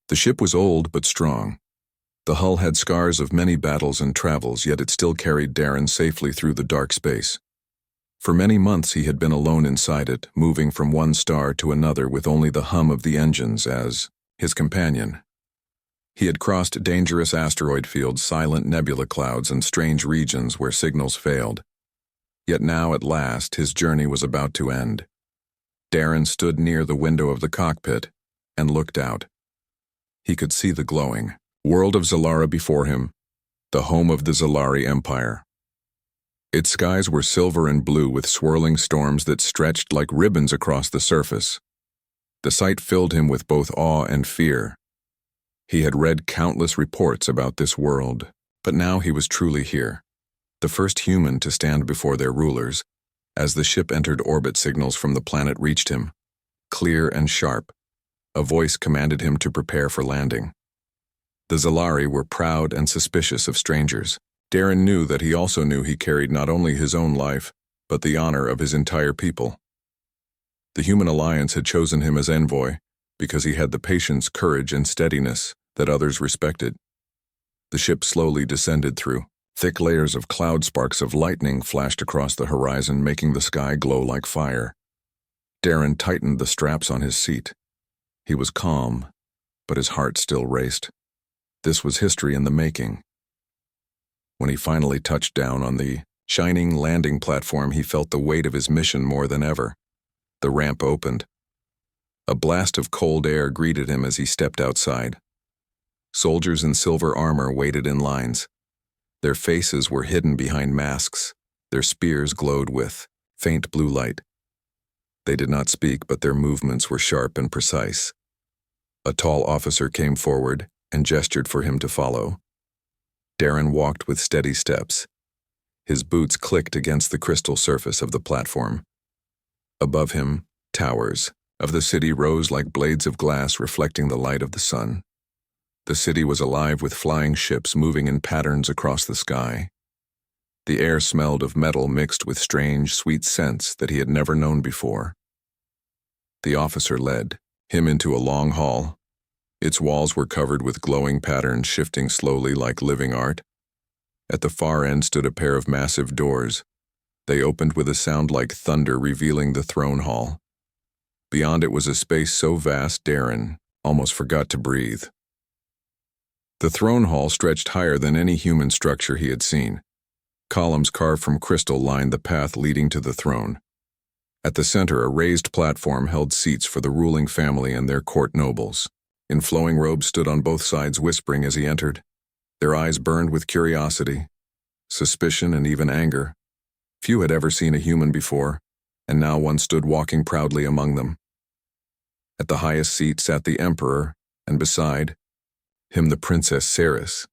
The ship was old but strong. The hull had scars of many battles and travels, yet it still carried Darren safely through the dark space. For many months he had been alone inside it, moving from one star to another with only the hum of the engines as his companion. He had crossed dangerous asteroid fields, silent nebula clouds, and strange regions where signals failed. Yet now, at last, his journey was about to end. Darren stood near the window of the cockpit and looked out. He could see the glowing world of Zalara before him, the home of the Zalari Empire. Its skies were silver and blue with swirling storms that stretched like ribbons across the surface. The sight filled him with both awe and fear. He had read countless reports about this world, but now he was truly here, the first human to stand before their rulers. As the ship entered orbit, signals from the planet reached him, clear and sharp. A voice commanded him to prepare for landing. The Zalari were proud and suspicious of strangers. Darren knew that he also knew he carried not only his own life, but the honor of his entire people. The human alliance had chosen him as envoy because he had the patience, courage, and steadiness that others respected. The ship slowly descended through. Thick layers of cloud, sparks of lightning flashed across the horizon, making the sky glow like fire. Darren tightened the straps on his seat. He was calm, but his heart still raced. This was history in the making. When he finally touched down on the shining landing platform, he felt the weight of his mission more than ever. The ramp opened. A blast of cold air greeted him as he stepped outside. Soldiers in silver armor waited in lines. Their faces were hidden behind masks. Their spears glowed with faint blue light. They did not speak, but their movements were sharp and precise. A tall officer came forward and gestured for him to follow. Darren walked with steady steps. His boots clicked against the crystal surface of the platform. Above him, towers of the city rose like blades of glass reflecting the light of the sun. The city was alive with flying ships moving in patterns across the sky. The air smelled of metal mixed with strange, sweet scents that he had never known before. The officer led him into a long hall. Its walls were covered with glowing patterns shifting slowly like living art. At the far end stood a pair of massive doors. They opened with a sound like thunder, revealing the throne hall. Beyond it was a space so vast Darren almost forgot to breathe. The throne hall stretched higher than any human structure he had seen. Columns carved from crystal lined the path leading to the throne. At the center, a raised platform held seats for the ruling family and their court nobles. In flowing robes stood on both sides, whispering as he entered. Their eyes burned with curiosity, suspicion, and even anger. Few had ever seen a human before, and now one stood walking proudly among them. At the highest seat sat the emperor, and beside him the Princess Ceres.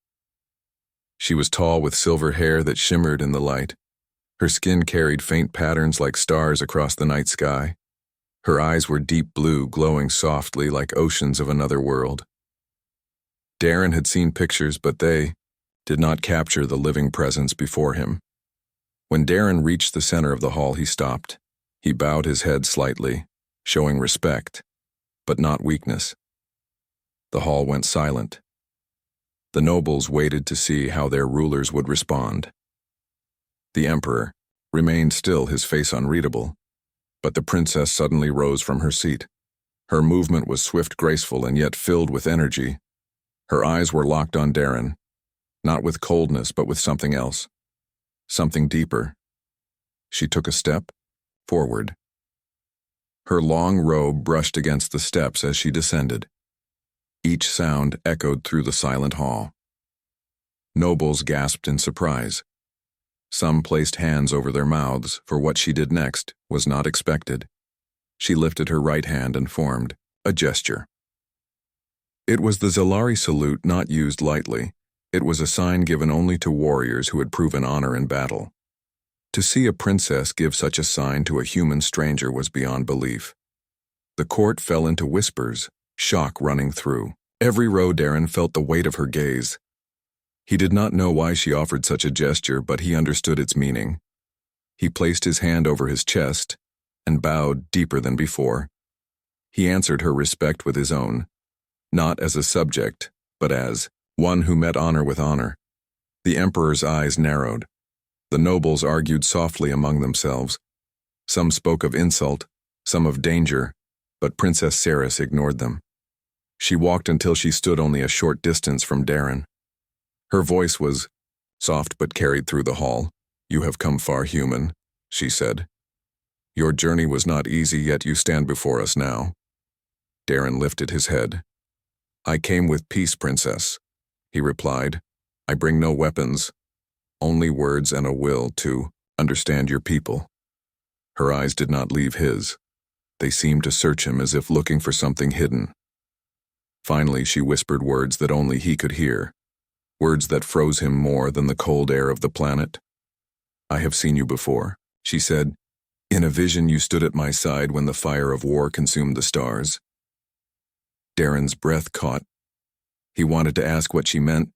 She was tall with silver hair that shimmered in the light. Her skin carried faint patterns like stars across the night sky. Her eyes were deep blue, glowing softly like oceans of another world. Darren had seen pictures, but they did not capture the living presence before him. When Darren reached the center of the hall, he stopped. He bowed his head slightly, showing respect, but not weakness. The hall went silent. The nobles waited to see how their rulers would respond. The emperor remained still, his face unreadable, but the princess suddenly rose from her seat. Her movement was swift, graceful, and yet filled with energy. Her eyes were locked on Darren, not with coldness, but with something else, something deeper. She took a step forward. Her long robe brushed against the steps as she descended. Each sound echoed through the silent hall. Nobles gasped in surprise. Some placed hands over their mouths, for what she did next was not expected. She lifted her right hand and formed a gesture. It was the Zalari salute, not used lightly. It was a sign given only to warriors who had proven honor in battle. To see a princess give such a sign to a human stranger was beyond belief. The court fell into whispers, shock running through. Every row Darren felt the weight of her gaze. He did not know why she offered such a gesture, but he understood its meaning. He placed his hand over his chest and bowed deeper than before. He answered her respect with his own. not as a subject, but as one who met honor with honor. The emperor's eyes narrowed. The nobles argued softly among themselves. Some spoke of insult, some of danger, but Princess Ceres ignored them. She walked until she stood only a short distance from Darren. Her voice was soft but carried through the hall. "You have come far, human," she said. "Your journey was not easy, yet you stand before us now." Darren lifted his head. "I came with peace, princess," he replied. "I bring no weapons, only words and a will to understand your people." Her eyes did not leave his. They seemed to search him as if looking for something hidden. Finally, she whispered words that only he could hear, words that froze him more than the cold air of the planet. "I have seen you before," she said. "In a vision you stood at my side when the fire of war consumed the stars." Darren's breath caught. He wanted to ask what she meant,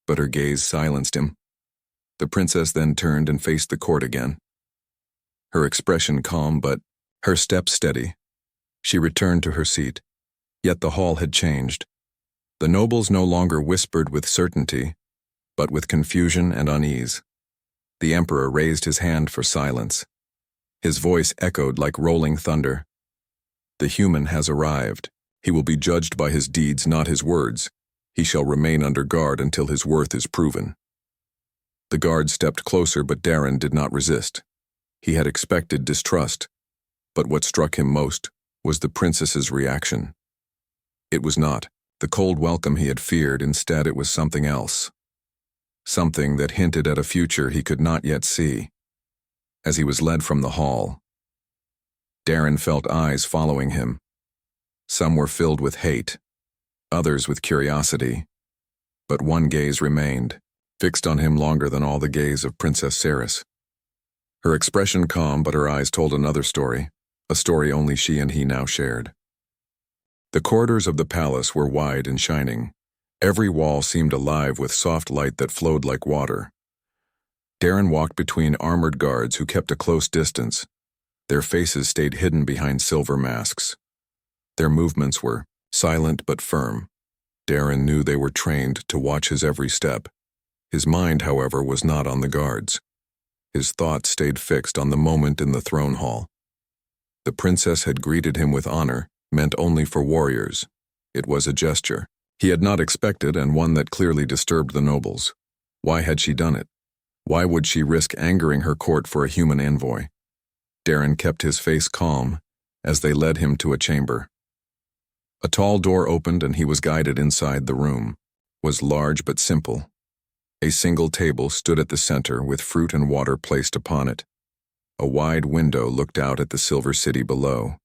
but her gaze silenced him. The princess then turned and faced the court again. Her expression calm, but her step steady. She returned to her seat. Yet the hall had changed. The nobles no longer whispered with certainty, but with confusion and unease. The emperor raised his hand for silence. His voice echoed like rolling thunder. "The human has arrived. He will be judged by his deeds, not his words. He shall remain under guard until his worth is proven." The guard stepped closer, but Darren did not resist. He had expected distrust, but what struck him most was the princess's reaction. It was not the cold welcome he had feared. Instead, it was something else. Something that hinted at a future he could not yet see. As he was led from the hall, Darren felt eyes following him. Some were filled with hate, others with curiosity, but one gaze remained, fixed on him longer than all the gaze of Princess Ceres. Her expression calm, but her eyes told another story, a story only she and he now shared. The corridors of the palace were wide and shining. Every wall seemed alive with soft light that flowed like water. Darren walked between armored guards who kept a close distance. Their faces stayed hidden behind silver masks. Their movements were silent but firm. Darren knew they were trained to watch his every step. His mind, however, was not on the guards. His thoughts stayed fixed on the moment in the throne hall. The princess had greeted him with honor, meant only for warriors. It was a gesture he had not expected, and one that clearly disturbed the nobles. Why had she done it? Why would she risk angering her court for a human envoy? Darren kept his face calm as they led him to a chamber. A tall door opened and he was guided inside. The room was large but simple. A single table stood at the center with fruit and water placed upon it. A wide window looked out at the silver city below.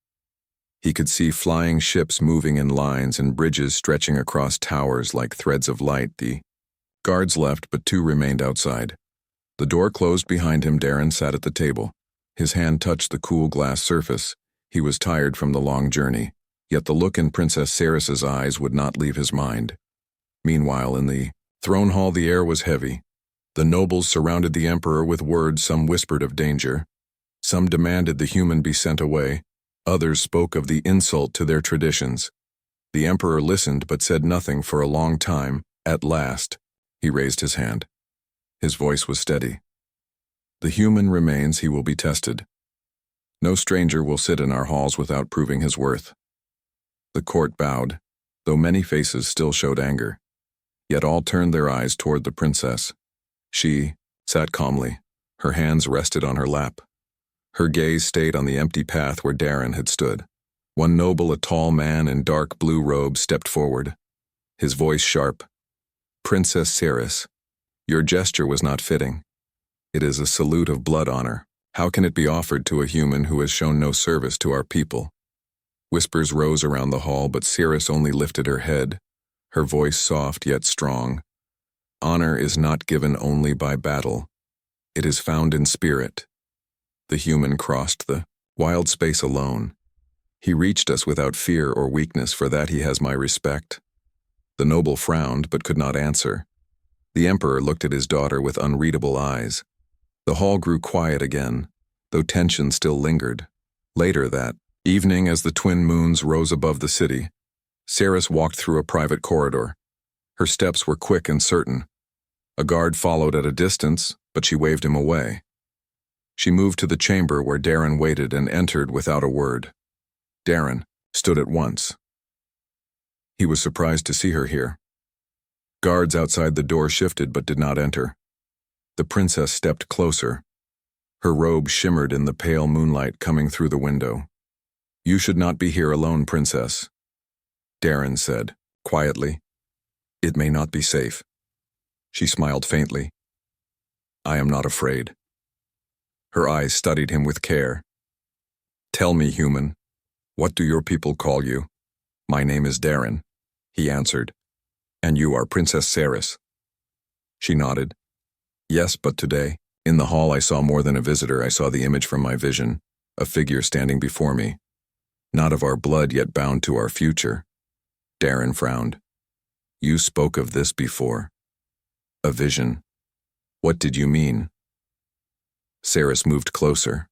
He could see flying ships moving in lines and bridges stretching across towers like threads of light. The guards left, but two remained outside. The door closed behind him. Darren sat at the table. His hand touched the cool glass surface. He was tired from the long journey, yet the look in Princess Ceres's eyes would not leave his mind. Meanwhile, in the throne hall, the air was heavy. The nobles surrounded the emperor with words. Some whispered of danger. Some demanded the human be sent away. Others spoke of the insult to their traditions. The emperor listened but said nothing for a long time. At last, he raised his hand. His voice was steady. "The human remains. He will be tested. No stranger will sit in our halls without proving his worth." The court bowed, though many faces still showed anger. Yet all turned their eyes toward the princess. She sat calmly. Her hands rested on her lap. Her gaze stayed on the empty path where Darren had stood. One noble, a tall man in dark blue robes, stepped forward. His voice sharp. "Princess Ceres, your gesture was not fitting. It is a salute of blood honor. How can it be offered to a human who has shown no service to our people?" Whispers rose around the hall, but Ceres only lifted her head, her voice soft yet strong. "Honor is not given only by battle. It is found in spirit." The human crossed the wild space alone. He reached us without fear or weakness. For that he has my respect. The noble frowned but could not answer. The emperor looked at his daughter with unreadable eyes. The hall grew quiet again, though tension still lingered. Later that evening, as the twin moons rose above the city, Saris walked through a private corridor. Her steps were quick and certain. A guard followed at a distance, but she waved him away. She moved to the chamber where Darren waited and entered without a word. Darren stood at once. He was surprised to see her here. Guards outside the door shifted but did not enter. The princess stepped closer. Her robe shimmered in the pale moonlight coming through the window. "You should not be here alone, princess," Darren said, quietly. "It may not be safe." She smiled faintly. "I am not afraid." Her eyes studied him with care. "Tell me, human, what do your people call you?" "My name is Darren," he answered. "And you are Princess Saris?" She nodded. "Yes, but today, in the hall I saw more than a visitor. I saw the image from my vision, a figure standing before me. Not of our blood, yet bound to our future." Darren frowned. "You spoke of this before. A vision. What did you mean?" Saris moved closer,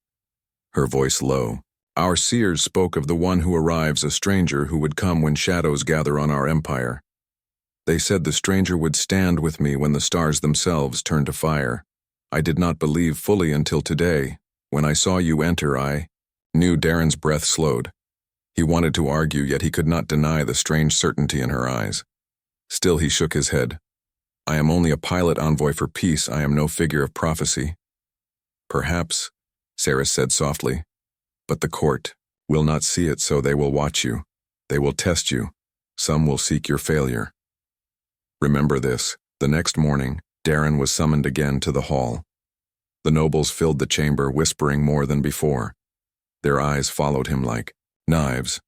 her voice low. "Our seers spoke of the one who arrives, a stranger who would come when shadows gather on our empire. They said the stranger would stand with me when the stars themselves turn to fire. I did not believe fully until today. When I saw you enter, I knew." Darren's breath slowed. He wanted to argue, yet he could not deny the strange certainty in her eyes. Still he shook his head. "I am only a pilot envoy for peace. I am no figure of prophecy." "Perhaps," Saris said softly, "but the court will not see it, so they will watch you. They will test you. Some will seek your failure. Remember this." The next morning, Darren was summoned again to the hall. The nobles filled the chamber, whispering more than before. Their eyes followed him like knives.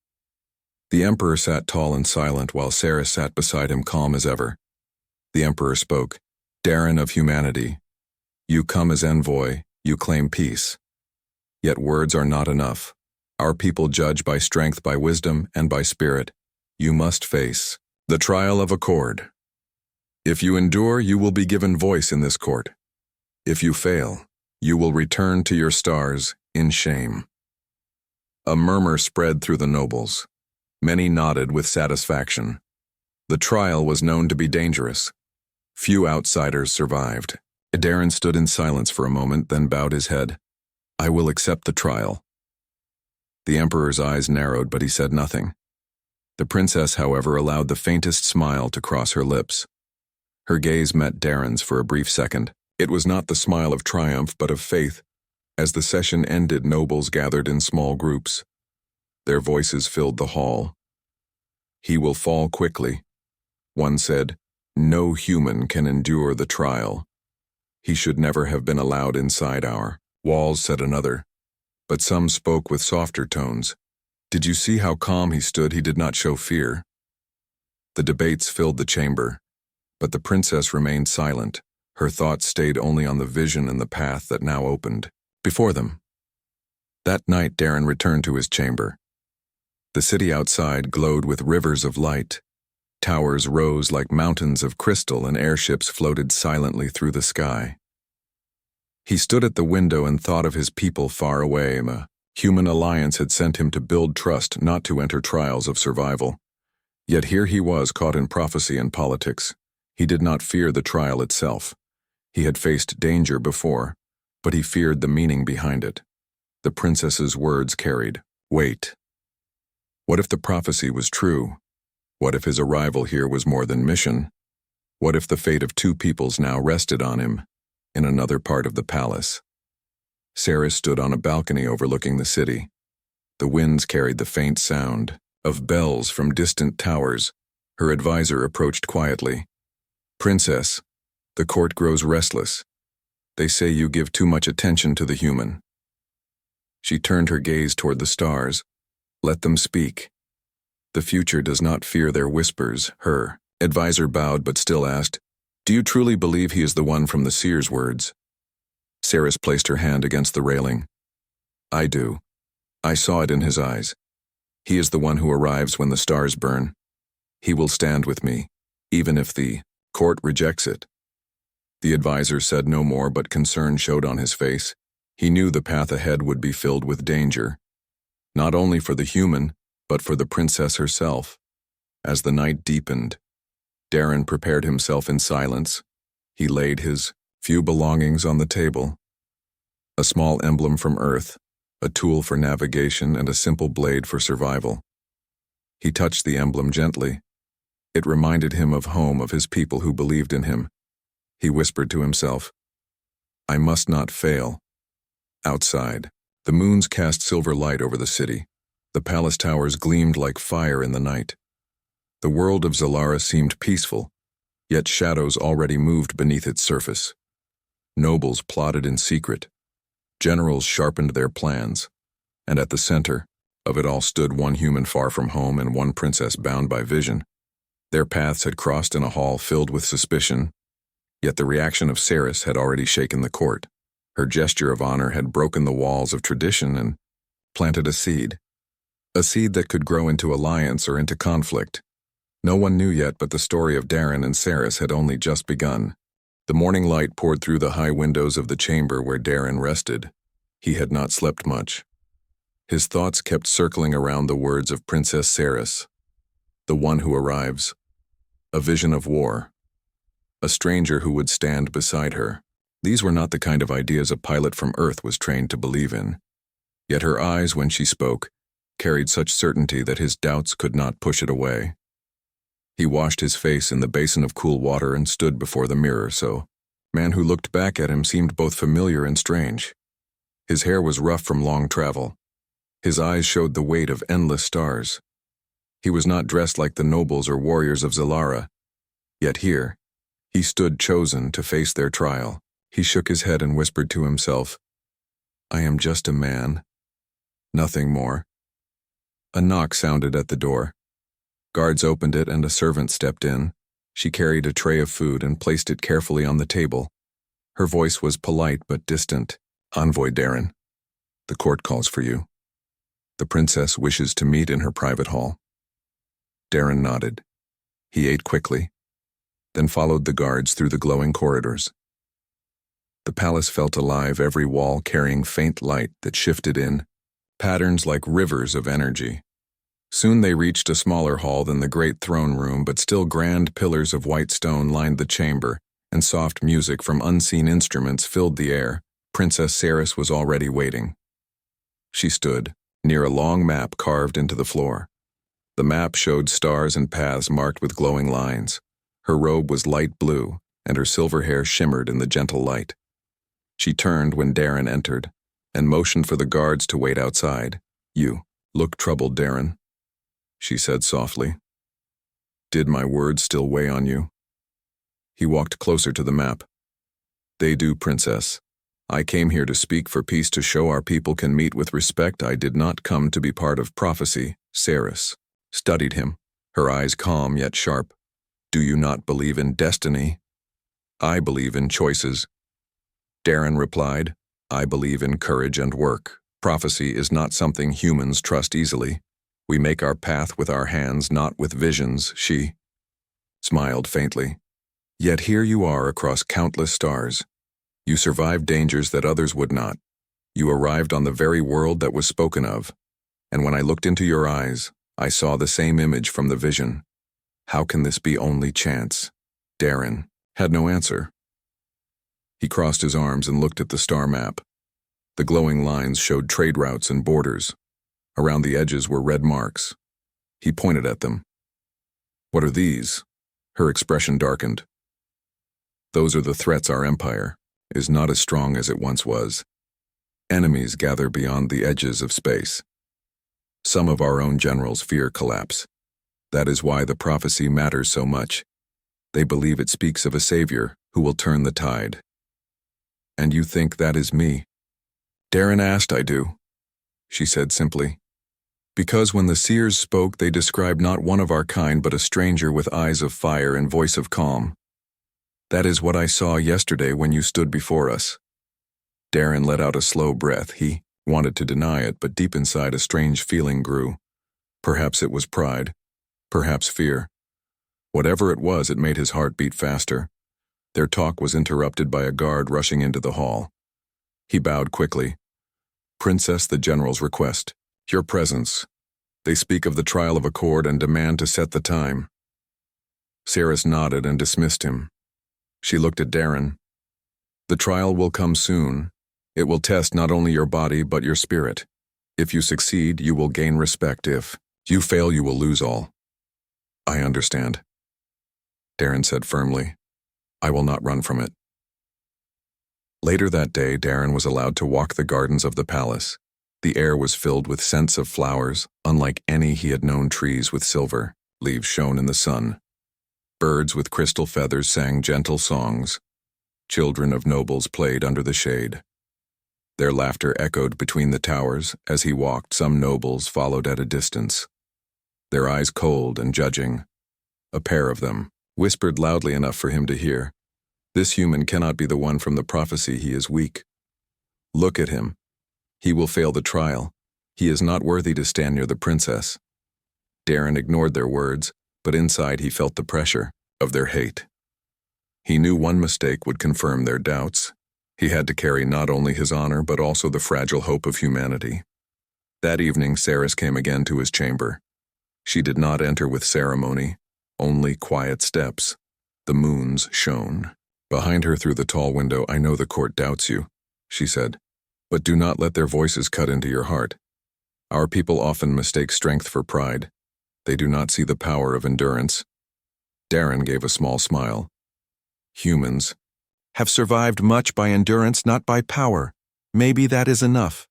The emperor sat tall and silent, while Saris sat beside him, calm as ever. The emperor spoke. "Darren of humanity, you come as envoy, you claim peace. Yet words are not enough. Our people judge by strength, by wisdom, and by spirit. You must face the trial of accord. If you endure, you will be given voice in this court. If you fail, you will return to your stars in shame." A murmur spread through the nobles. Many nodded with satisfaction. The trial was known to be dangerous. Few outsiders survived. Darren stood in silence for a moment, then bowed his head. "I will accept the trial." The emperor's eyes narrowed, but he said nothing. The princess, however, allowed the faintest smile to cross her lips. Her gaze met Darren's for a brief second. It was not the smile of triumph, but of faith. As the session ended, nobles gathered in small groups. Their voices filled the hall. "He will fall quickly," one said. "No human can endure the trial. He should never have been allowed inside our walls," said another. But some spoke with softer tones. "Did you see how calm he stood? He did not show fear." The debates filled the chamber. But the princess remained silent. Her thoughts stayed only on the vision and the path that now opened before them. That night, Darren returned to his chamber. The city outside glowed with rivers of light. Towers rose like mountains of crystal, and airships floated silently through the sky. He stood at the window and thought of his people far away. A human alliance had sent him to build trust, not to enter trials of survival. Yet here he was, caught in prophecy and politics. He did not fear the trial itself. He had faced danger before, but he feared the meaning behind it. The princess's words carried weight. What if the prophecy was true? What if his arrival here was more than mission? What if the fate of two peoples now rested on him, in another part of the palace? Saris stood on a balcony overlooking the city. The winds carried the faint sound of bells from distant towers. Her advisor approached quietly. "Princess, the court grows restless. They say you give too much attention to the human." She turned her gaze toward the stars. "Let them speak. The future does not fear their whispers." Her advisor bowed but still asked, "Do you truly believe he is the one from the seer's words?" Saris placed her hand against the railing. "I do. I saw it in his eyes. He is the one who arrives when the stars burn. He will stand with me, even if the court rejects it." The advisor said no more, but concern showed on his face. He knew the path ahead would be filled with danger, not only for the human, but for the princess herself. As the night deepened, Darren prepared himself in silence. He laid his few belongings on the table. A small emblem from Earth, a tool for navigation, and a simple blade for survival. He touched the emblem gently. It reminded him of home, of his people who believed in him. He whispered to himself, "I must not fail." Outside, the moons cast silver light over the city. The palace towers gleamed like fire in the night. The world of Zalara seemed peaceful, yet shadows already moved beneath its surface. Nobles plotted in secret. Generals sharpened their plans, and at the center of it all stood one human far from home and one princess bound by vision. Their paths had crossed in a hall filled with suspicion, yet the reaction of Ceres had already shaken the court. Her gesture of honor had broken the walls of tradition and planted a seed that could grow into alliance or into conflict. No one knew yet, but the story of Darren and Ceres had only just begun. The morning light poured through the high windows of the chamber where Darren rested. He had not slept much. His thoughts kept circling around the words of Princess Ceres, the one who arrives, a vision of war, a stranger who would stand beside her. These were not the kind of ideas a pilot from Earth was trained to believe in. Yet her eyes, when she spoke, carried such certainty that his doubts could not push it away. He washed his face in the basin of cool water and stood before the mirror, so the man who looked back at him seemed both familiar and strange. His hair was rough from long travel. His eyes showed the weight of endless stars. He was not dressed like the nobles or warriors of Zalara. Yet here, he stood chosen to face their trial. He shook his head and whispered to himself, "I am just a man. Nothing more." A knock sounded at the door. Guards opened it and a servant stepped in. She carried a tray of food and placed it carefully on the table. Her voice was polite but distant. "Envoy Darren, the court calls for you. The princess wishes to meet in her private hall." Darren nodded. He ate quickly, then followed the guards through the glowing corridors. The palace felt alive, every wall carrying faint light that shifted in patterns like rivers of energy. Soon they reached a smaller hall than the great throne room, but still grand pillars of white stone lined the chamber, and soft music from unseen instruments filled the air. Princess Ceres was already waiting. She stood near a long map carved into the floor. The map showed stars and paths marked with glowing lines. Her robe was light blue, and her silver hair shimmered in the gentle light. She turned when Darren entered, and motioned for the guards to wait outside. "You look troubled, Darren," she said softly. "Did my words still weigh on you?" He walked closer to the map. "They do, Princess. I came here to speak for peace, to show our people can meet with respect. I did not come to be part of prophecy." Ceres studied him, her eyes calm yet sharp. "Do you not believe in destiny?" "I believe in choices." Darren replied, "I believe in courage and work. Prophecy is not something humans trust easily. We make our path with our hands, not with visions." She smiled faintly. "Yet here you are across countless stars. You survived dangers that others would not. You arrived on the very world that was spoken of. And when I looked into your eyes, I saw the same image from the vision. How can this be only chance?" Darren had no answer. He crossed his arms and looked at the star map. The glowing lines showed trade routes and borders. Around the edges were red marks. He pointed at them. "What are these?" Her expression darkened. "Those are the threats our empire is not as strong as it once was. Enemies gather beyond the edges of space. Some of our own generals fear collapse. That is why the prophecy matters so much. They believe it speaks of a savior who will turn the tide." "And you think that is me?" Darren asked. "I do," she said simply. "Because when the seers spoke, they described not one of our kind, but a stranger with eyes of fire and voice of calm. That is what I saw yesterday when you stood before us." Darren let out a slow breath. He wanted to deny it, but deep inside a strange feeling grew. Perhaps it was pride, perhaps fear. Whatever it was, it made his heart beat faster. Their talk was interrupted by a guard rushing into the hall. He bowed quickly. "Princess, the general's request. Your presence." They speak of the trial of accord and demand to set the time. Saris nodded and dismissed him. She looked at Darren. The trial will come soon. It will test not only your body but your spirit. If you succeed, you will gain respect. If you fail, you will lose all. I understand, Darren said firmly. I will not run from it. Later that day, Darren was allowed to walk the gardens of the palace. The air was filled with scents of flowers, unlike any he had known. Trees with silver leaves shone in the sun. Birds with crystal feathers sang gentle songs. Children of nobles played under the shade. Their laughter echoed between the towers. As he walked, some nobles followed at a distance, their eyes cold and judging. A pair of them whispered loudly enough for him to hear. This human cannot be the one from the prophecy. He is weak. Look at him. He will fail the trial. He is not worthy to stand near the princess. Darren ignored their words, but inside he felt the pressure of their hate. He knew one mistake would confirm their doubts. He had to carry not only his honor but also the fragile hope of humanity. That evening, Saris came again to his chamber. She did not enter with ceremony, only quiet steps. The moons shone behind her through the tall window. I know the court doubts you, she said, but do not let their voices cut into your heart. Our people often mistake strength for pride. They do not see the power of endurance. Darren gave a small smile. Humans have survived much by endurance, not by power. Maybe that is enough.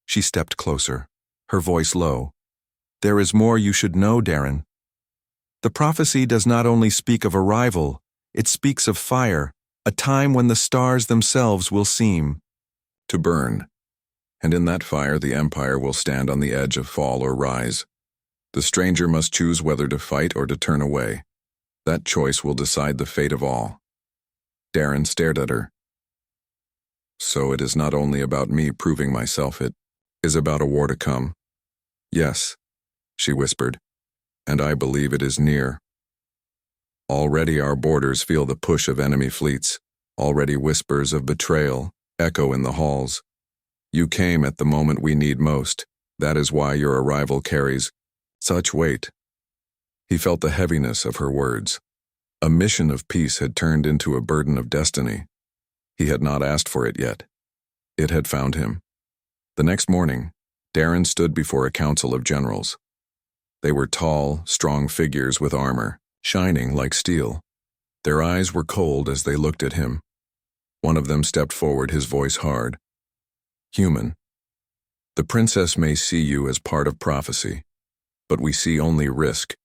She stepped closer, her voice low. There is more you should know, Darren. The prophecy does not only speak of arrival, it speaks of fire, a time when the stars themselves will seem to burn. And in that fire, the empire will stand on the edge of fall or rise. The stranger must choose whether to fight or to turn away. That choice will decide the fate of all. Darren stared at her. So it is not only about me proving myself, it is about a war to come. Yes, she whispered, and I believe it is near. Already our borders feel the push of enemy fleets. Already whispers of betrayal echo in the halls. You came at the moment we need most. That is why your arrival carries such weight. He felt the heaviness of her words. A mission of peace had turned into a burden of destiny. He had not asked for it yet. It had found him. The next morning, Darren stood before a council of generals. They were tall, strong figures with armor, shining like steel. Their eyes were cold as they looked at him. One of them stepped forward, his voice hard. Human, the princess may see you as part of prophecy, but we see only risk.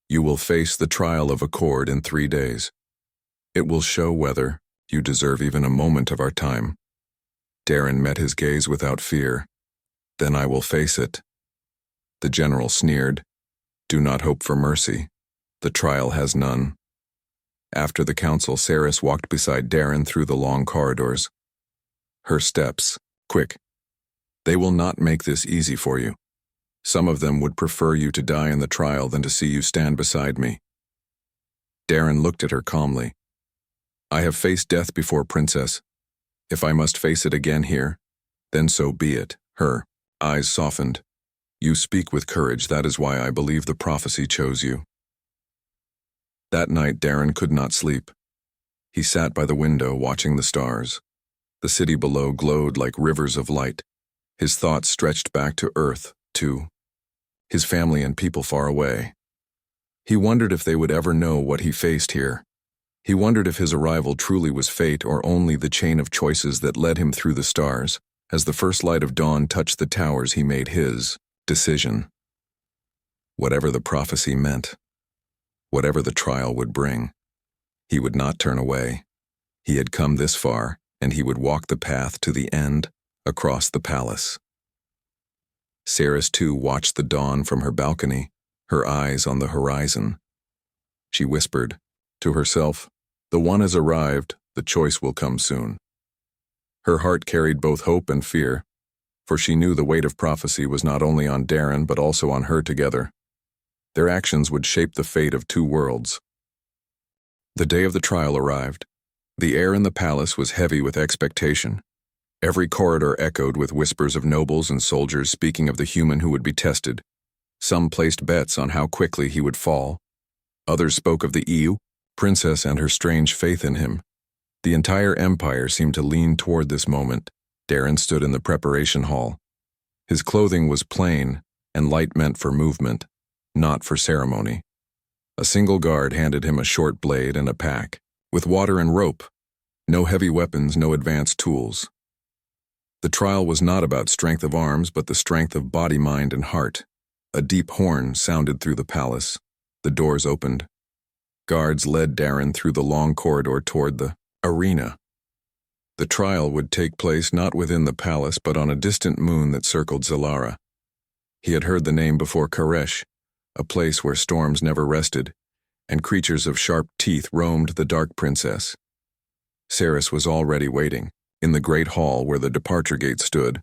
You will face the trial of accord in 3 days. It will show whether you deserve even a moment of our time. Darren met his gaze without fear. Then I will face it. The general sneered. Do not hope for mercy. The trial has none. After the council, Saris walked beside Darren through the long corridors. Her steps, quick. They will not make this easy for you. Some of them would prefer you to die in the trial than to see you stand beside me. Darren looked at her calmly. I have faced death before, Princess. If I must face it again here, then so be it. Her eyes softened. You speak with courage. That is why I believe the prophecy chose you. That night, Darren could not sleep. He sat by the window watching the stars. The city below glowed like rivers of light. His thoughts stretched back to Earth, to his family and people far away. He wondered if they would ever know what he faced here. He wondered if his arrival truly was fate or only the chain of choices that led him through the stars. As the first light of dawn touched the towers, he made his decision. Whatever the prophecy meant, whatever the trial would bring, he would not turn away. He had come this far, and he would walk the path to the end, across the palace. Saris too watched the dawn from her balcony, her eyes on the horizon. She whispered to herself, the one has arrived, the choice will come soon. Her heart carried both hope and fear, for she knew the weight of prophecy was not only on Darren but also on her together. Their actions would shape the fate of 2 worlds. The day of the trial arrived. The air in the palace was heavy with expectation. Every corridor echoed with whispers of nobles and soldiers speaking of the human who would be tested. Some placed bets on how quickly he would fall. Others spoke of the EU, princess and her strange faith in him. The entire empire seemed to lean toward this moment. Darren stood in the preparation hall. His clothing was plain, and light meant for movement, not for ceremony. A single guard handed him a short blade and a pack, with water and rope. No heavy weapons, no advanced tools. The trial was not about strength of arms, but the strength of body, mind, and heart. A deep horn sounded through the palace. The doors opened. Guards led Darren through the long corridor toward the arena. The trial would take place not within the palace, but on a distant moon that circled Zalara. He had heard the name before: Koresh, a place where storms never rested, and creatures of sharp teeth roamed the Dark Princess. Ceres was already waiting, in the great hall where the departure gate stood.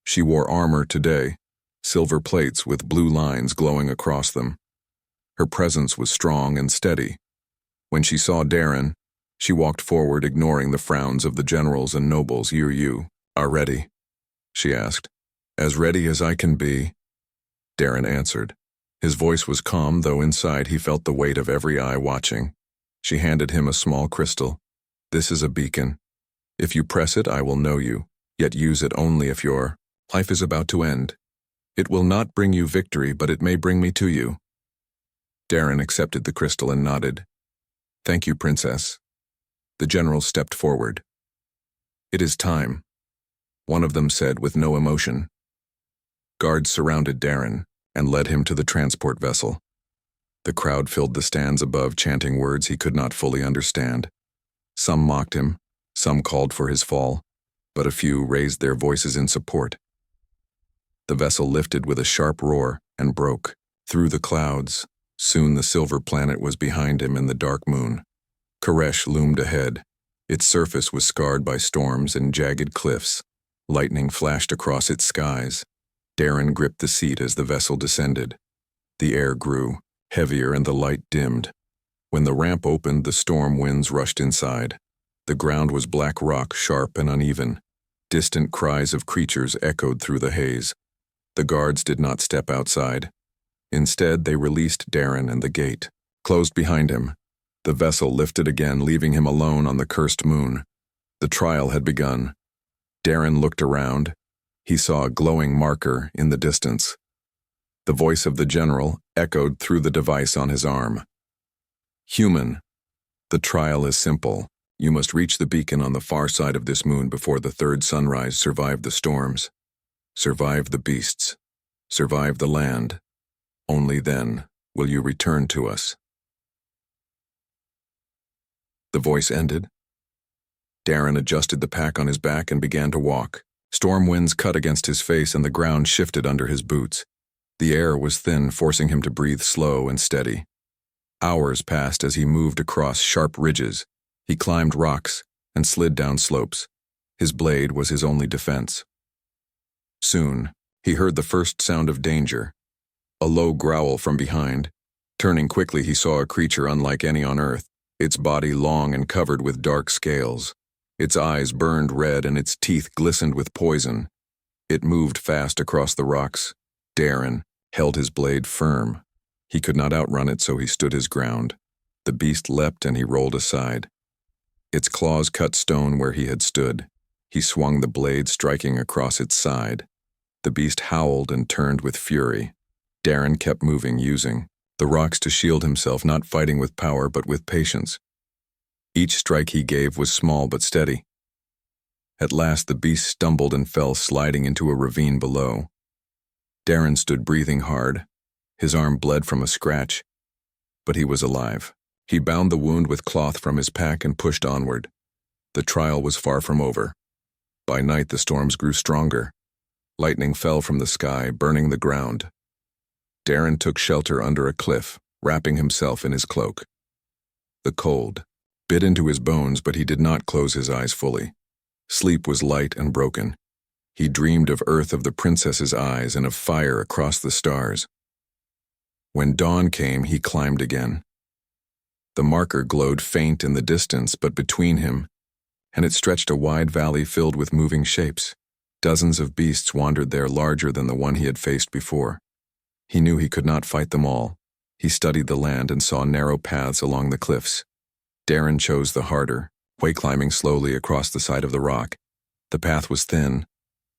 She wore armor today, silver plates with blue lines glowing across them. Her presence was strong and steady. When she saw Darren, she walked forward, ignoring the frowns of the generals and nobles. You are ready?" she asked. "As ready as I can be," Darren answered. His voice was calm, though inside he felt the weight of every eye watching. She handed him a small crystal. "This is a beacon. If you press it, I will know you, yet use it only if your life is about to end. It will not bring you victory, but it may bring me to you." Darren accepted the crystal and nodded. "Thank you, Princess." The generals stepped forward. "It is time," one of them said with no emotion. Guards surrounded Darren and led him to the transport vessel. The crowd filled the stands above, chanting words he could not fully understand. Some mocked him, some called for his fall, but a few raised their voices in support. The vessel lifted with a sharp roar and broke through the clouds. Soon the silver planet was behind him in the dark moon. Koresh loomed ahead. Its surface was scarred by storms and jagged cliffs. Lightning flashed across its skies. Darren gripped the seat as the vessel descended. The air grew heavier and the light dimmed. When the ramp opened, the storm winds rushed inside. The ground was black rock, sharp and uneven. Distant cries of creatures echoed through the haze. The guards did not step outside. Instead, they released Darren, and the gate closed behind him. The vessel lifted again, leaving him alone on the cursed moon. The trial had begun. Darren looked around. He saw a glowing marker in the distance. The voice of the general echoed through the device on his arm. "Human, the trial is simple. You must reach the beacon on the far side of this moon before the third sunrise. Survive the storms. Survive the beasts. Survive the land. Only then will you return to us." The voice ended. Darren adjusted the pack on his back and began to walk. Storm winds cut against his face and the ground shifted under his boots. The air was thin, forcing him to breathe slow and steady. Hours passed as he moved across sharp ridges. He climbed rocks and slid down slopes. His blade was his only defense. Soon, he heard the first sound of danger. A low growl from behind. Turning quickly, he saw a creature unlike any on Earth, its body long and covered with dark scales. Its eyes burned red and its teeth glistened with poison. It moved fast across the rocks. Darren held his blade firm. He could not outrun it, so he stood his ground. The beast leapt and he rolled aside. Its claws cut stone where he had stood. He swung the blade, striking across its side. The beast howled and turned with fury. Darren kept moving, using the rocks to shield himself, not fighting with power but with patience. Each strike he gave was small but steady. At last the beast stumbled and fell, sliding into a ravine below. Darren stood breathing hard. His arm bled from a scratch, but he was alive. He bound the wound with cloth from his pack and pushed onward. The trial was far from over. By night the storms grew stronger. Lightning fell from the sky, burning the ground. Darren took shelter under a cliff, wrapping himself in his cloak. The cold bit into his bones, but he did not close his eyes fully. Sleep was light and broken. He dreamed of Earth, of the princess's eyes, and of fire across the stars. When dawn came, he climbed again. The marker glowed faint in the distance, but between him, and it stretched a wide valley filled with moving shapes. Dozens of beasts wandered there, larger than the one he had faced before. He knew he could not fight them all. He studied the land and saw narrow paths along the cliffs. Darren chose the harder, way climbing slowly across the side of the rock. The path was thin.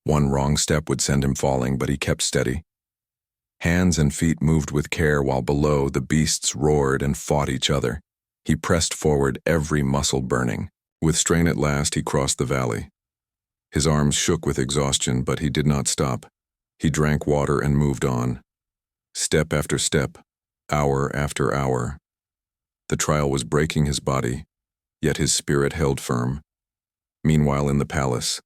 One wrong step would send him falling, but he kept steady. Hands and feet moved with care while below the beasts roared and fought each other. He pressed forward, every muscle burning. With strain at last, he crossed the valley. His arms shook with exhaustion, but he did not stop. He drank water and moved on. Step after step, hour after hour. The trial was breaking his body, yet his spirit held firm. Meanwhile in the palace,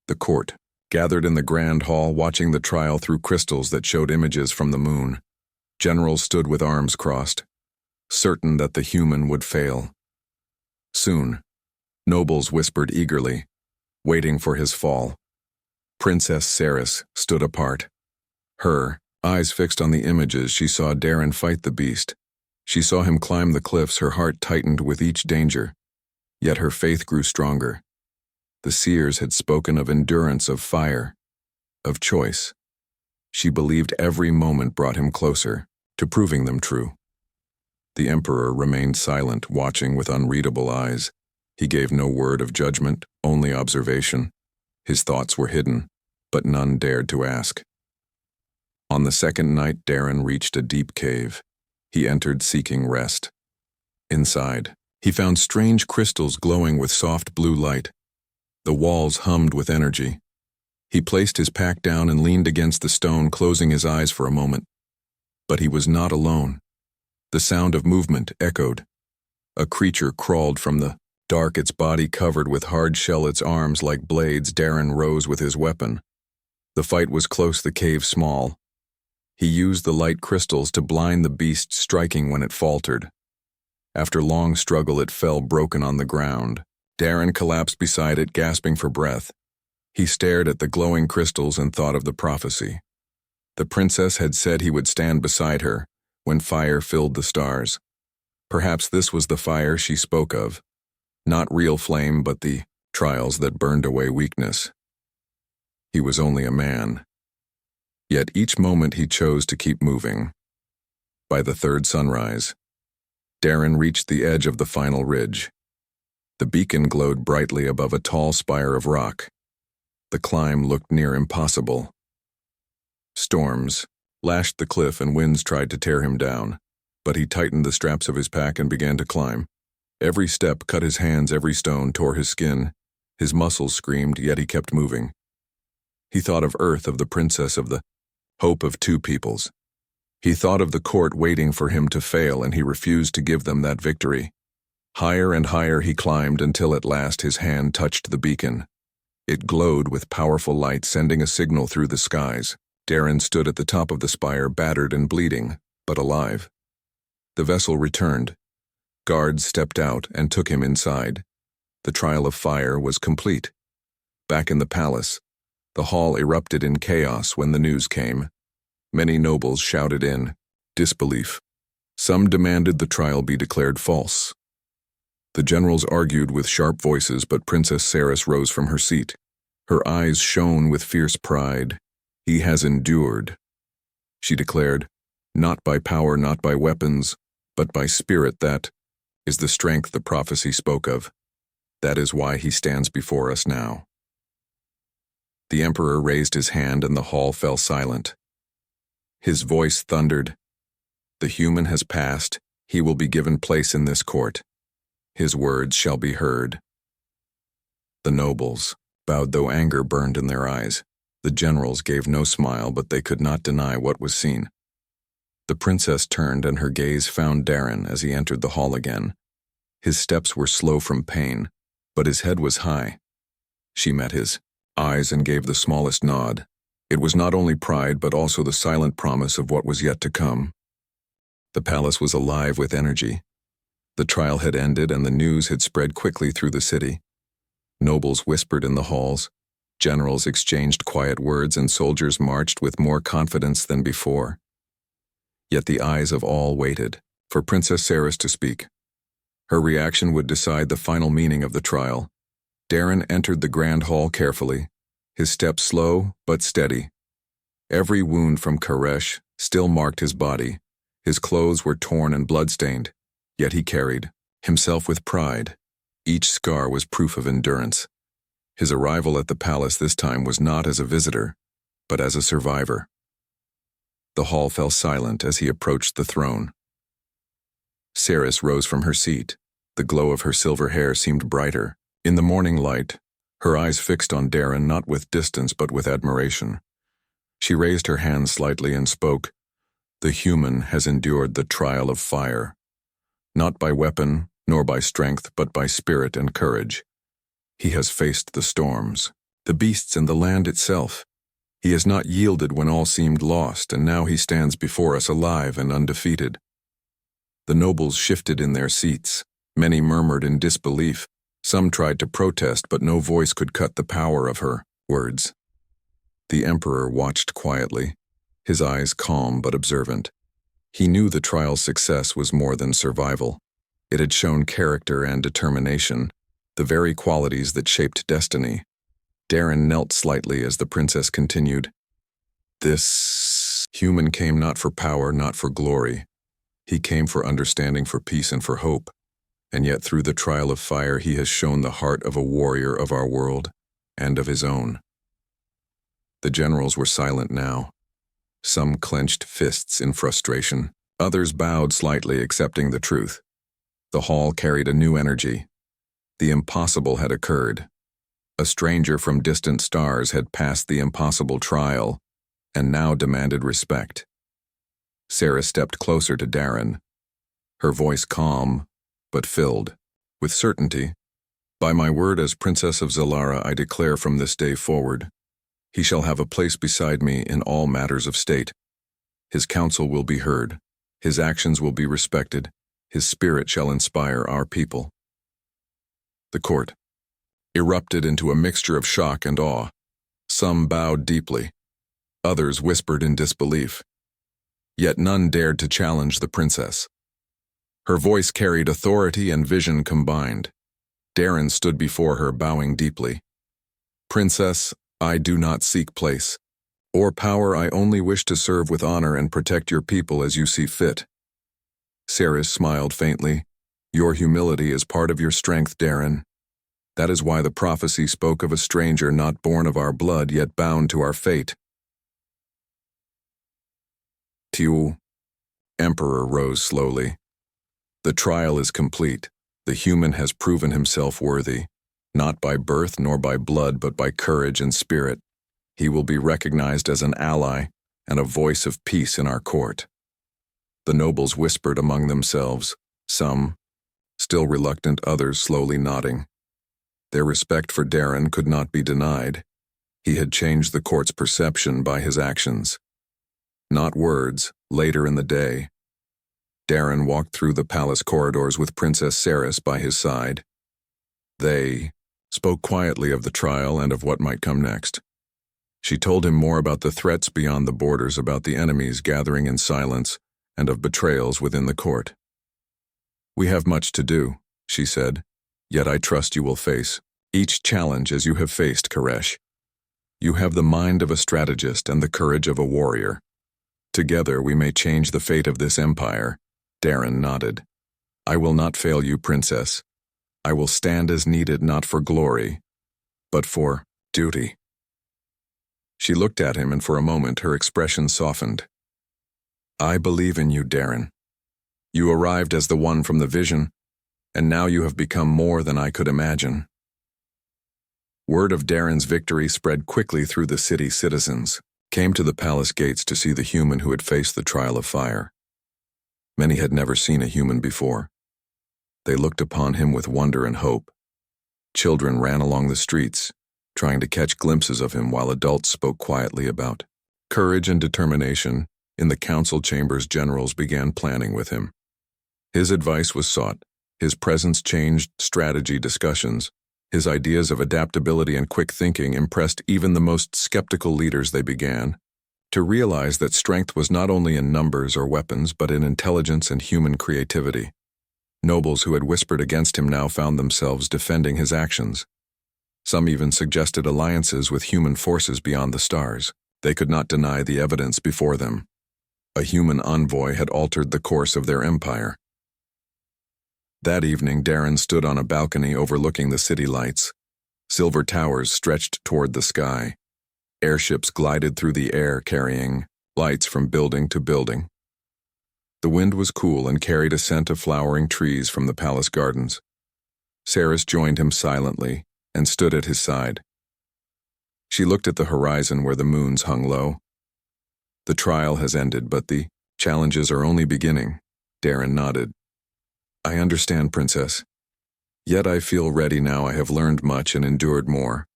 the court, gathered in the grand hall watching the trial through crystals that showed images from the moon. Generals stood with arms crossed, certain that the human would fail. Soon, nobles whispered eagerly, waiting for his fall. Princess Ceres stood apart. Her eyes fixed on the images, she saw Darren fight the beast. She saw him climb the cliffs, her heart tightened with each danger. Yet her faith grew stronger. The seers had spoken of endurance, of fire, of choice. She believed every moment brought him closer to proving them true. The emperor remained silent, watching with unreadable eyes. He gave no word of judgment, only observation. His thoughts were hidden, but none dared to ask. On the second night, Darren reached a deep cave. He entered seeking rest. Inside, he found strange crystals glowing with soft blue light. The walls hummed with energy. He placed his pack down and leaned against the stone, closing his eyes for a moment. But he was not alone. The sound of movement echoed. A creature crawled from the dark, its body covered with hard shell, its arms like blades. Darren rose with his weapon. The fight was close, the cave small. He used the light crystals to blind the beast, striking when it faltered. After long struggle, it fell broken on the ground. Darren collapsed beside it, gasping for breath. He stared at the glowing crystals and thought of the prophecy. The princess had said he would stand beside her when fire filled the stars. Perhaps this was the fire she spoke of. Not real flame, but the trials that burned away weakness. He was only a man. Yet each moment he chose to keep moving. By the third sunrise, Darren reached the edge of the final ridge. The beacon glowed brightly above a tall spire of rock. The climb looked near impossible. Storms lashed the cliff and winds tried to tear him down, but he tightened the straps of his pack and began to climb. Every step cut his hands, every stone tore his skin. His muscles screamed, yet he kept moving. He thought of Earth, of the princess, of the hope of two peoples. He thought of the court waiting for him to fail, and he refused to give them that victory. Higher and higher he climbed until at last his hand touched the beacon. It glowed with powerful light, sending a signal through the skies. Darren stood at the top of the spire, battered and bleeding, but alive. The vessel returned. Guards stepped out and took him inside. The trial of fire was complete. Back in the palace, the hall erupted in chaos when the news came. Many nobles shouted in disbelief. Some demanded the trial be declared false. The generals argued with sharp voices, but Princess Ceres rose from her seat. Her eyes shone with fierce pride. "He has endured," she declared, "not by power, not by weapons, but by spirit. That is the strength the prophecy spoke of. That is why he stands before us now." The emperor raised his hand and the hall fell silent. His voice thundered, "The human has passed. He will be given place in this court. His words shall be heard." The nobles bowed, though anger burned in their eyes. The generals gave no smile, but they could not deny what was seen. The princess turned, and her gaze found Darren as he entered the hall again. His steps were slow from pain, but his head was high. She met his eyes and gave the smallest nod. It was not only pride, but also the silent promise of what was yet to come. The palace was alive with energy. The trial had ended, and the news had spread quickly through the city. Nobles whispered in the halls, generals exchanged quiet words, and soldiers marched with more confidence than before. Yet the eyes of all waited for Princess Ceres to speak. Her reaction would decide the final meaning of the trial. Darren entered the grand hall carefully, his steps slow but steady. Every wound from Koresh, still marked his body. His clothes were torn and blood-stained, yet he carried himself with pride. Each scar was proof of endurance. His arrival at the palace this time was not as a visitor, but as a survivor. The hall fell silent as he approached the throne. Ceres rose from her seat. The glow of her silver hair seemed brighter. In the morning light, her eyes fixed on Darren not with distance but with admiration. She raised her hand slightly and spoke, "The human has endured the trial of fire, not by weapon nor by strength but by spirit and courage. He has faced the storms, the beasts and the land itself. He has not yielded when all seemed lost, and now he stands before us alive and undefeated." The nobles shifted in their seats. Many murmured in disbelief. Some tried to protest, but no voice could cut the power of her words. The emperor watched quietly, his eyes calm but observant. He knew the trial's success was more than survival. It had shown character and determination, the very qualities that shaped destiny. Darren knelt slightly as the princess continued. "This human came not for power, not for glory. He came for understanding, for peace, and for hope. And yet through the trial of fire he has shown the heart of a warrior of our world, and of his own." The generals were silent now. Some clenched fists in frustration. Others bowed slightly, accepting the truth. The hall carried a new energy. The impossible had occurred. A stranger from distant stars had passed the impossible trial, and now demanded respect. Sarah stepped closer to Darren, her voice calm, but filled with certainty. "By my word as Princess of Zalara, I declare from this day forward, he shall have a place beside me in all matters of state. His counsel will be heard, his actions will be respected, his spirit shall inspire our people." The court erupted into a mixture of shock and awe. Some bowed deeply, others whispered in disbelief. Yet none dared to challenge the princess. Her voice carried authority and vision combined. Darren stood before her, bowing deeply. "Princess, I do not seek place or power. I only wish to serve with honor and protect your people as you see fit." Ceres smiled faintly. "Your humility is part of your strength, Darren. That is why the prophecy spoke of a stranger not born of our blood, yet bound to our fate." Tiu, Emperor rose slowly. "The trial is complete. The human has proven himself worthy, not by birth nor by blood, but by courage and spirit. He will be recognized as an ally and a voice of peace in our court." The nobles whispered among themselves, some still reluctant, others slowly nodding. Their respect for Darren could not be denied. He had changed the court's perception by his actions. Not words. Later in the day, Darren walked through the palace corridors with Princess Ceres by his side. They spoke quietly of the trial and of what might come next. She told him more about the threats beyond the borders, about the enemies gathering in silence, and of betrayals within the court. "We have much to do," she said, "yet I trust you will face each challenge as you have faced, Koresh. You have the mind of a strategist and the courage of a warrior. Together we may change the fate of this empire." Darren nodded. "I will not fail you, Princess. I will stand as needed, not for glory, but for duty." She looked at him, and for a moment her expression softened. "I believe in you, Darren. You arrived as the one from the vision, and now you have become more than I could imagine." Word of Darren's victory spread quickly through the city. Citizens came to the palace gates to see the human who had faced the trial of fire. Many had never seen a human before. They looked upon him with wonder and hope. Children ran along the streets, trying to catch glimpses of him, while adults spoke quietly about courage and determination. In the council chambers, generals began planning with him. His advice was sought. His presence changed strategy discussions. His ideas of adaptability and quick thinking impressed even the most skeptical leaders. They began to realize that strength was not only in numbers or weapons, but in intelligence and human creativity. Nobles who had whispered against him now found themselves defending his actions. Some even suggested alliances with human forces beyond the stars. They could not deny the evidence before them. A human envoy had altered the course of their empire. That evening, Darren stood on a balcony overlooking the city lights. Silver towers stretched toward the sky. Airships glided through the air carrying lights from building to building. The wind was cool and carried a scent of flowering trees from the palace gardens. Saris joined him silently and stood at his side. She looked at the horizon where the moons hung low. The trial has ended, but the challenges are only beginning. Darren nodded. I understand, Princess. Yet I feel ready now. I have learned much and endured more.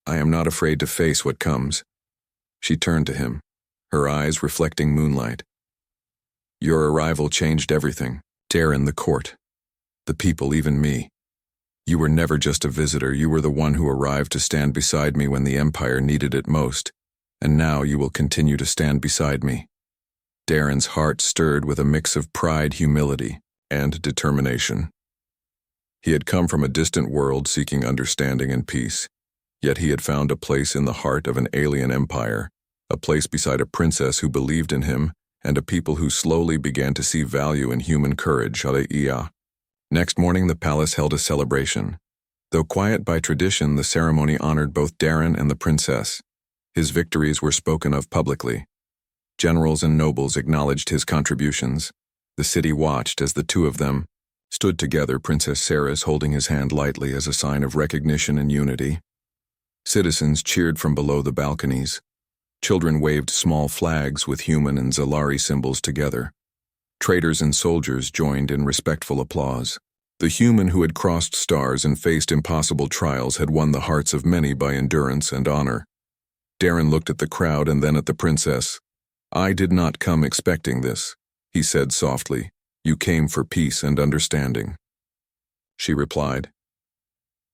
I am not afraid to face what comes. She turned to him, her eyes reflecting moonlight. Your arrival changed everything. Darren, the court, the people, even me. You were never just a visitor. You were the one who arrived to stand beside me when the Empire needed it most, and now you will continue to stand beside me. Darren's heart stirred with a mix of pride, humility, and determination. He had come from a distant world seeking understanding and peace, yet he had found a place in the heart of an alien empire, a place beside a princess who believed in him, and a people who slowly began to see value in human courage. Next morning, the palace held a celebration. Though quiet by tradition, the ceremony honored both Darren and the princess. His victories were spoken of publicly. Generals and nobles acknowledged his contributions. The city watched as the two of them stood together, Princess Saris holding his hand lightly as a sign of recognition and unity. Citizens cheered from below the balconies. Children waved small flags with human and Zalari symbols together. Traders and soldiers joined in respectful applause. The human who had crossed stars and faced impossible trials had won the hearts of many by endurance and honor. Darren looked at the crowd and then at the princess. I did not come expecting this, he said softly. You came for peace and understanding. She replied.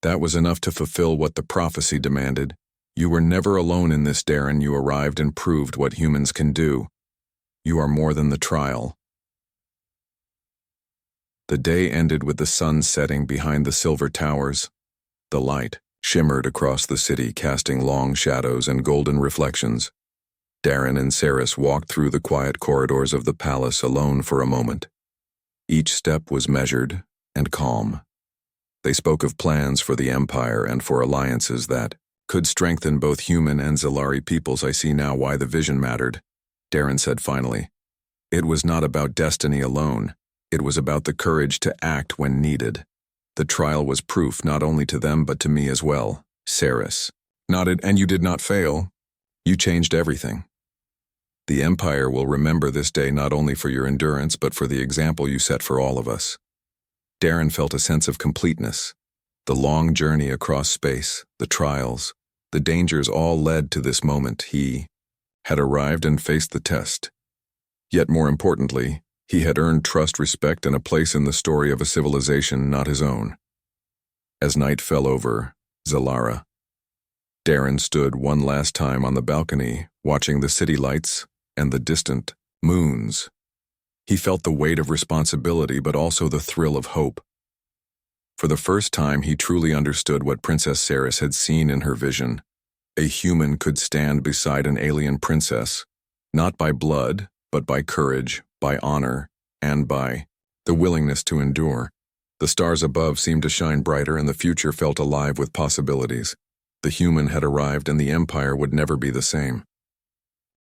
That was enough to fulfill what the prophecy demanded. You were never alone in this, Darren. You arrived and proved what humans can do. You are more than the trial. The day ended with the sun setting behind the silver towers. The light shimmered across the city, casting long shadows and golden reflections. Darren and Saris walked through the quiet corridors of the palace alone for a moment. Each step was measured and calm. They spoke of plans for the Empire and for alliances that could strengthen both human and Zalari peoples. I see now why the vision mattered, Darren said finally. It was not about destiny alone. It was about the courage to act when needed. The trial was proof not only to them but to me as well. Saris nodded. And you did not fail. You changed everything. The Empire will remember this day not only for your endurance but for the example you set for all of us. Darren felt a sense of completeness. The long journey across space, the trials, the dangers all led to this moment. He had arrived and faced the test. Yet more importantly, he had earned trust, respect, and a place in the story of a civilization not his own. As night fell over Zalara, Darren stood one last time on the balcony, watching the city lights and the distant moons. He felt the weight of responsibility, but also the thrill of hope. For the first time, he truly understood what Princess Saris had seen in her vision. A human could stand beside an alien princess, not by blood, but by courage, by honor, and by the willingness to endure. The stars above seemed to shine brighter and the future felt alive with possibilities. The human had arrived and the Empire would never be the same.